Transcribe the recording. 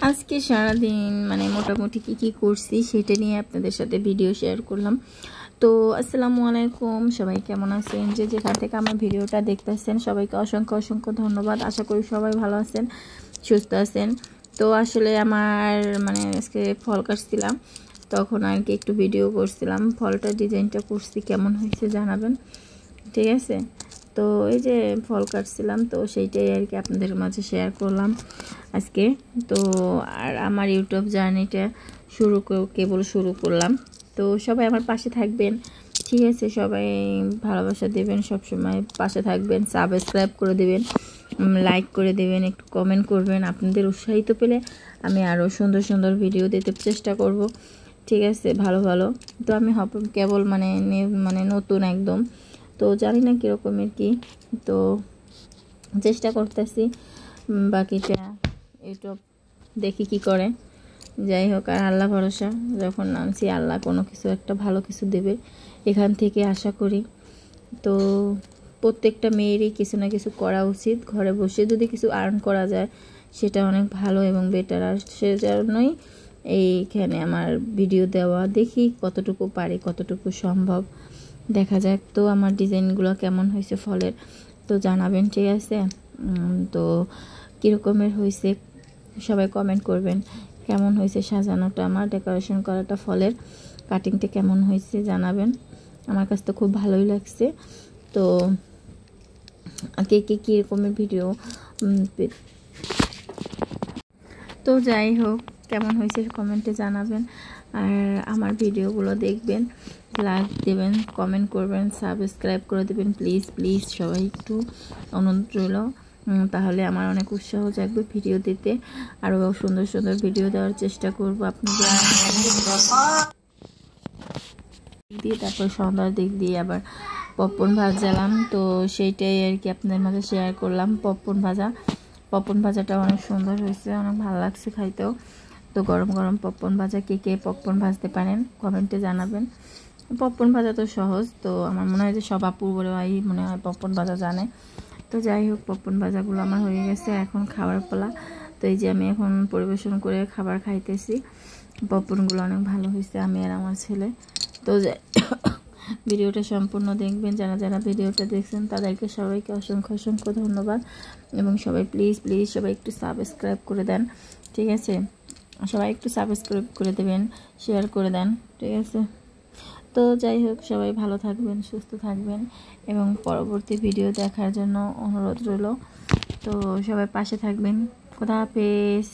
আজকে সারাদিন মানে মোটামুটি কি করছি সেটা নিয়ে আপনাদের সাথে ভিডিও শেয়ার করলাম। তো আসসালামু আলাইকুম, সবাই কেমন আছেন? যে যেখান থেকে আমার ভিডিওটা দেখতেছেন সবাইকে অসংখ্য অসংখ্য ধন্যবাদ। আশা করি সবাই ভালো আছেন, সুস্থ আছেন। তো আসলে আমার মানে আজকে ফল কাটছিলাম, তখন আর কি একটু ভিডিও করছিলাম। ফলটা ডিজাইনটা করছি, কেমন হয়েছে জানাবেন, ঠিক আছে? তো এই যে ফল কাটছিলাম, তো সেইটাই আর কি আপনাদের মাঝে শেয়ার করলাম আজকে। তো আর আমার ইউটিউব জার্নিটা কেবল শুরু করলাম। তো সবাই আমার পাশে থাকবেন, ঠিক আছে? সবাই ভালোবাসা দেবেন, সবসময় পাশে থাকবেন, সাবস্ক্রাইব করে দেবেন, লাইক করে দেবেন, একটু কমেন্ট করবেন। আপনাদের উৎসাহিত পেলে আমি আরও সুন্দর সুন্দর ভিডিও দিতে চেষ্টা করব, ঠিক আছে? ভালো ভালো। তো আমি কেবল মানে নতুন একদম, তো জানি না কীরকমের কি, তো চেষ্টা করতেছি। বাকিটা ইউটিউব দেখি কি করে, যাই হোক। আর আল্লাহ ভরসা, যখন নামছি আল্লাহ কোনো কিছু একটা ভালো কিছু দেবে এখান থেকে আশা করি। তো প্রত্যেকটা মেয়েরই কিছু না কিছু করা উচিত, ঘরে বসে যদি কিছু আর্ন করা যায় সেটা অনেক ভালো এবং বেটার। আর সেজন্যই এইখানে আমার ভিডিও দেওয়া, দেখি কতটুকু পারি, কতটুকু সম্ভব, দেখা যাক। তো আমার ডিজাইনগুলো কেমন হয়েছে ফলের, তো জানাবেন, ঠিক আছে? তো কীরকমের হয়েছে সবাই কমেন্ট করবেন। কেমন হয়েছে সাজানোটা, আমার ডেকোরেশন করাটা, ফলের কাটিংটা কেমন হয়েছে জানাবেন। আমার কাছে তো খুব ভালোই লাগছে। তো কে কে কীরকমের ভিডিও, তো যাই হোক কেমন হয়েছে কমেন্টে জানাবেন। আর আমার ভিডিওগুলো দেখবেন, লাইক দেবেন, কমেন্ট করবেন, সাবস্ক্রাইব করে দেবেন প্লিজ প্লিজ। সবাই একটু অনুরোধ রইল, তাহলে আমার অনেক উৎসাহ জাগবে ভিডিও দিতে, আরও সুন্দর সুন্দর ভিডিও দেওয়ার চেষ্টা করব আপনাদের দিয়ে। তারপর সন্ধ্যার দিক দিয়ে আবার পপকর্ন ভাজালাম, তো সেইটাই আর কি আপনাদের মাঝে শেয়ার করলাম। পপকর্ন ভাজাটা অনেক সুন্দর হয়েছে, অনেক ভালো লাগছে খাইতেও। তো গরম গরম পপকর্ন ভাজা, কে কে পপকর্ন ভাজতে পারেন কমেন্টে জানাবেন। পপকর্ন ভাজা তো সহজ, তো আমার মনে হয় যে সব আপুরাই মনে হয় পপকর্ন ভাজা জানে। তো যাই হোক, পপকর্ন ভাজাগুলো আমার হয়ে গেছে, এখন খাবার পালা। তো এই যে আমি এখন পরিবেশন করে খাবার খাইতেছি। পপকর্নগুলো অনেক ভালো হয়েছে, আমি আর আমার ছেলে। তো ভিডিওটা সম্পূর্ণ দেখবেন, যারা যারা ভিডিওটা দেখছেন তাদেরকে সবাইকে অসংখ্য অসংখ্য ধন্যবাদ। এবং সবাই প্লিজ প্লিজ সবাই একটু সাবস্ক্রাইব করে দেন, ঠিক আছে? সবাই একটু সাবস্ক্রাইব করে দেবেন, শেয়ার করে দেন, ঠিক আছে? তো যাই হোক, সবাই ভালো থাকবেন, সুস্থ থাকবেন এবং পরবর্তী ভিডিও দেখার জন্য অনুরোধ রইল। তো সবাই পাশে থাকবেন। খোদা হাফেজ।